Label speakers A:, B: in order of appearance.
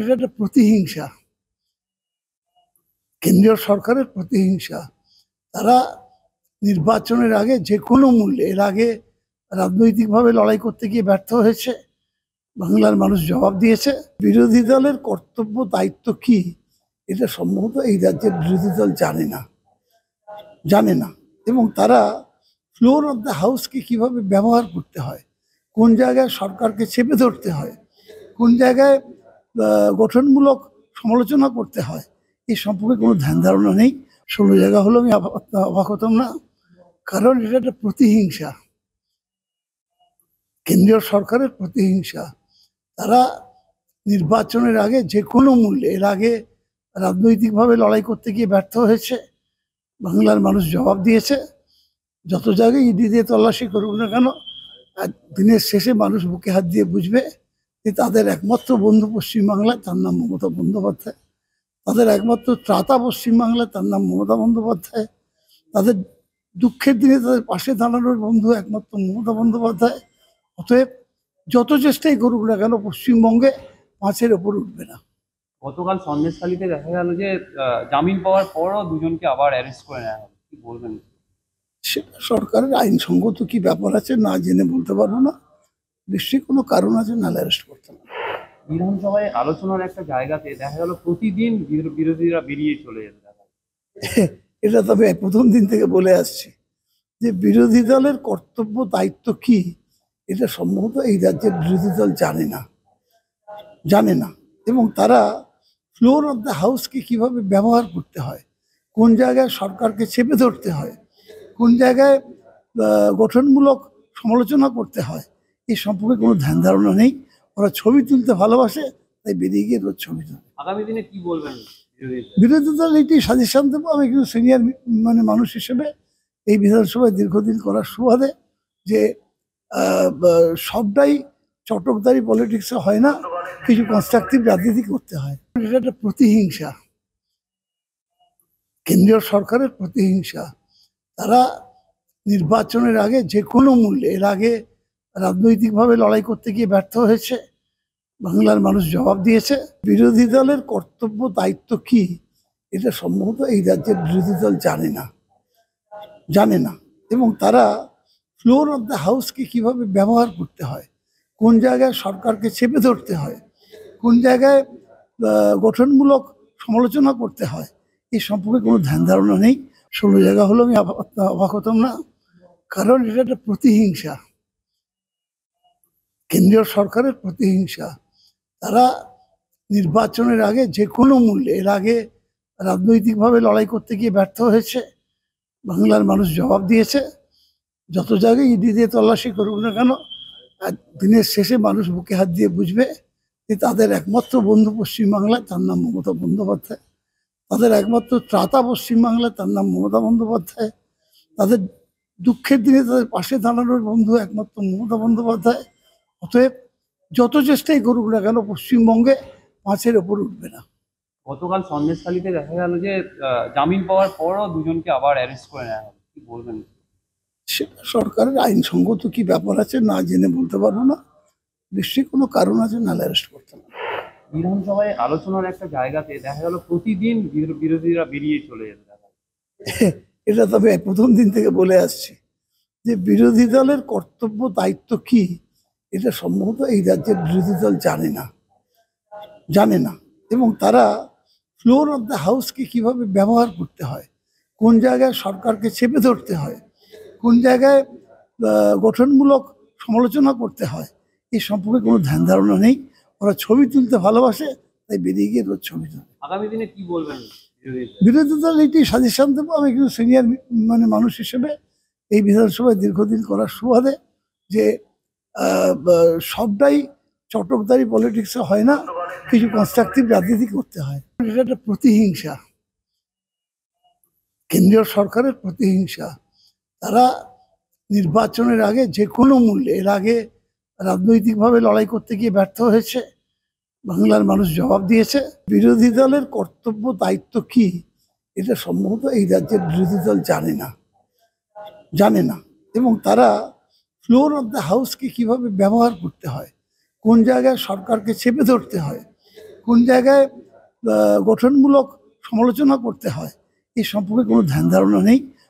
A: এটা একটা প্রতিহিংসা, কেন্দ্রীয় সরকারের প্রতিহিংসা। তারা নির্বাচনের আগে যে কোনো মূল্যে, এর আগে রাজনৈতিকভাবে লড়াই করতে গিয়ে ব্যর্থ হয়েছে, বাংলার মানুষ জবাব দিয়েছে। বিরোধী দলের কর্তব্য দায়িত্ব কি, এটা সম্ভবত এই রাজ্যের বিরোধী দল জানে না। এবং তারা ফ্লোর অফ দ্য হাউসকে কিভাবে ব্যবহার করতে হয়, কোন জায়গায় সরকারকে চেপে ধরতে হয়, কোন জায়গায় গঠনমূলক সমালোচনা করতে হয়, এই সম্পর্কে কোনো ধ্যান ধারণা নেই। 16 জায়গা হলো আমি অবাক হতাম না, কারণ এটা একটা প্রতিহিংসা, কেন্দ্রীয় সরকারের প্রতিহিংসা। তারা নির্বাচনের আগে যে কোনো মূল্যে, এর আগে রাজনৈতিকভাবে লড়াই করতে গিয়ে ব্যর্থ হয়েছে, বাংলার মানুষ জবাব দিয়েছে। যত জায়গায় ইডি দিয়ে তল্লাশি করুক না কেন, আর দিনের শেষে মানুষ বুকে হাত দিয়ে বুঝবে যে তাদের একমাত্র বন্ধু পশ্চিমবাংলায়, তার নাম মমতা বন্দ্যোপাধ্যায়। তাদের একমাত্র ত্রাতা পশ্চিমবাংলায়, তার নাম মমতা বন্দ্যোপাধ্যায়। তাদের দুঃখের দিনে তাদের পাশে দাঁড়ানোর বন্ধু একমাত্র মমতা বন্দ্যোপাধ্যায়। অতএব যত চেষ্টাই করুক না কেন, পশ্চিমবঙ্গে 5-এর ওপর উঠবে না।
B: গতকাল সন্দেশখালীতে দেখা গেল যে জামিন পাওয়ার পরও দুজনকে আবার অ্যারেস্ট করে নেওয়া হলো, কি বলবেন?
A: সেটা সরকারের আইনসঙ্গত কি ব্যাপার আছে, না জেনে বলতে পারবো না। নিশ্চয়ই কোনো কারণ আছে, নাহলে অ্যারেস্ট করতে না।
B: বিধানসভায় আলোচনার একটা জায়গাতে দেখা গেল প্রতিদিন বিরোধীরা বেরিয়ে চলে যেতে দেখা গেল।
A: এটা তবে প্রথম দিন থেকে বলে আসছি যে বিরোধী দলের কর্তব্য দায়িত্ব কি, এটা সম্ভবত এই রাজ্যের বিরোধী দল জানে না। এবং তারা ফ্লোর অফ দ্য হাউসকে কিভাবে ব্যবহার করতে হয়, কোন জায়গায় সরকারকে চেপে ধরতে হয়, কোন জায়গায় গঠনমূলক সমালোচনা করতে হয়, এই সম্পর্কে কোনো ধ্যান ধারণা নেই। ওরা ছবি তুলতে ভালোবাসে, তাই বেরিয়ে গিয়ে রোজ ছবি তুলে।
B: আগামী দিনে কি বলবেন?
A: বিরোধী দল এইটি সাজেশন দেবো আমি, কিন্তু সিনিয়র মানুষ হিসেবে এই বিধানসভায় দীর্ঘদিন করার সুবাদে, যে সবটাই চটকদারি পলিটিক্সে হয় না, কিছু কনস্ট্রাকটিভ রাজনীতি করতে হয়। এটা একটা প্রতিহিংসা, কেন্দ্রীয় সরকারের প্রতিহিংসা। তারা নির্বাচনের আগে যে কোনো মূল্যে, এর আগে রাজনৈতিকভাবে লড়াই করতে গিয়ে ব্যর্থ হয়েছে, বাংলার মানুষ জবাব দিয়েছে। বিরোধী দলের কর্তব্য দায়িত্ব কি, এটা সম্ভবত এই রাজ্যের বিরোধী দল জানে না। এবং তারা ফ্লোর অফ দ্য হাউসকে কিভাবে ব্যবহার করতে হয়, কোন জায়গায় সরকারকে চেপে ধরতে হয়, কোন জায়গায় গঠনমূলক সমালোচনা করতে হয়, এই সম্পর্কে কোনো ধ্যান ধারণা নেই। 16 জায়গা হলো আমি অবাক হতাম না, কারণ এটা একটা প্রতিহিংসা, কেন্দ্রীয় সরকারের প্রতিহিংসা। তারা নির্বাচনের আগে যে কোনো মূল্যে, এর আগে রাজনৈতিকভাবে লড়াই করতে গিয়ে ব্যর্থ হয়েছে, বাংলার মানুষ জবাব দিয়েছে। যত জায়গায় ইডি দিয়ে তল্লাশি করুক না কেন, আর দিনের শেষে মানুষ বুকে হাত দিয়ে বুঝবে যে তাদের একমাত্র বন্ধু পশ্চিমবাংলায়, তার নাম মমতা বন্দ্যোপাধ্যায়। তাদের একমাত্র ত্রাতা পশ্চিমবাংলায়, তার নাম মমতা বন্দ্যোপাধ্যায়। তাদের দুঃখের দিনে তাদের পাশে দাঁড়ানোর বন্ধু একমাত্র মমতা বন্দ্যোপাধ্যায়। অতএব যত চেষ্টাই করুক না কেন, পশ্চিমবঙ্গে 5-এর ওপর উঠবে না।
B: গতকাল সন্দেশখালীতে দেখা গেল যে জামিন পাওয়ার পরও দুজনকে আবার অ্যারেস্ট করে নেওয়া হলো, কি বলবেন?
A: সেটা সরকারের আইনসঙ্গত কি ব্যাপার আছে, না জেনে বলতে পারবো না। নিশ্চয়ই কোনো কারণ আছে, নাহলে অ্যারেস্ট করতে না।
B: বিধানসভায় আলোচনার একটা জায়গাতে দেখা গেল প্রতিদিন বিরোধীরা বেরিয়ে চলে যেতে দেখা গেল।
A: এটা তবে প্রথম দিন থেকে বলে আসছি যে বিরোধী দলের কর্তব্য দায়িত্ব কি, এটা সম্ভবত এই রাজ্যের বিরোধী দল জানে না। এবং তারা ফ্লোর অফ দ্য হাউসকে কিভাবে ব্যবহার করতে হয়, কোন জায়গায় সরকারকে চেপে ধরতে হয়, কোন জায়গায় গঠনমূলক সমালোচনা করতে হয়, এই সম্পর্কে কোনো ধ্যান ধারণা নেই। ওরা ছবি তুলতে ভালোবাসে, তাই বেরিয়ে গিয়ে রোজ ছবি তুলে।
B: আগামী দিনে কি বলবেন?
A: বিরোধী দল এইটি সাজেশন দেবো আমি, কিন্তু সিনিয়র মানুষ হিসেবে এই বিধানসভায় দীর্ঘদিন করার সুবাদে, যে সবটাই চটকদারি পলিটিক্সে হয় না, কিছু কনস্ট্রাকটিভ রাজনীতি করতে হয়। এটা একটা প্রতিহিংসা, কেন্দ্রীয় সরকারের প্রতিহিংসা। তারা নির্বাচনের আগে যে কোনো মূল্যে, এর আগে রাজনৈতিকভাবে লড়াই করতে গিয়ে ব্যর্থ হয়েছে, বাংলার মানুষ জবাব দিয়েছে। বিরোধী দলের কর্তব্য দায়িত্ব কি, এটা সম্ভবত এই রাজ্যের বিরোধী দল জানে না। এবং তারা ফ্লোর অফ দ্য হাউসকে কিভাবে ব্যবহার করতে হয়, কোন জায়গায় সরকারকে চেপে ধরতে হয়, কোন জায়গায় গঠনমূলক সমালোচনা করতে হয় এই সম্পর্কে কোনো ধ্যান ধারণা নেই।